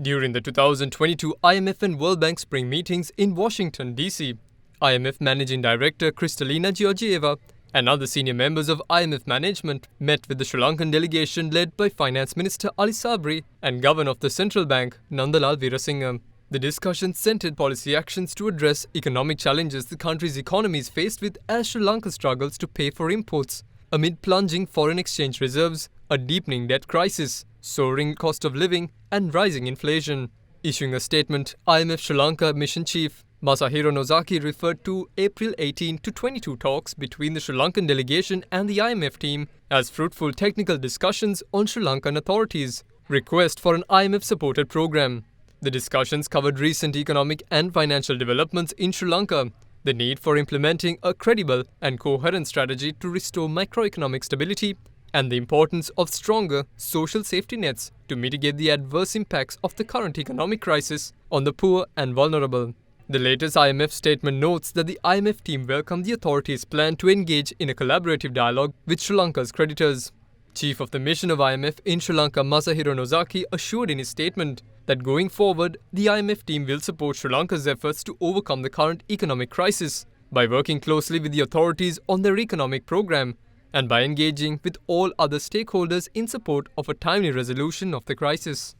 During the 2022 IMF and World Bank spring meetings in Washington, D.C., IMF Managing Director Kristalina Georgieva and other senior members of IMF management met with the Sri Lankan delegation led by Finance Minister Ali Sabri and Governor of the Central Bank, Nandalal Weerasinghe. The discussion centered policy actions to address economic challenges the country's economy is faced with as Sri Lanka struggles to pay for imports amid plunging foreign exchange reserves, a deepening debt crisis, soaring cost of living and rising inflation. Issuing a statement, IMF Sri Lanka Mission Chief Masahiro Nozaki referred to April 18 to 22 talks between the Sri Lankan delegation and the IMF team as fruitful technical discussions on Sri Lankan authorities' request for an IMF-supported program. The discussions covered recent economic and financial developments in Sri Lanka, the need for implementing a credible and coherent strategy to restore macroeconomic stability, and the importance of stronger social safety nets to mitigate the adverse impacts of the current economic crisis on the poor and vulnerable. The latest IMF statement notes that the IMF team welcomed the authorities' plan to engage in a collaborative dialogue with Sri Lanka's creditors. Chief of the mission of IMF in Sri Lanka, Masahiro Nozaki, assured in his statement that going forward, the IMF team will support Sri Lanka's efforts to overcome the current economic crisis by working closely with the authorities on their economic program and by engaging with all other stakeholders in support of a timely resolution of the crisis.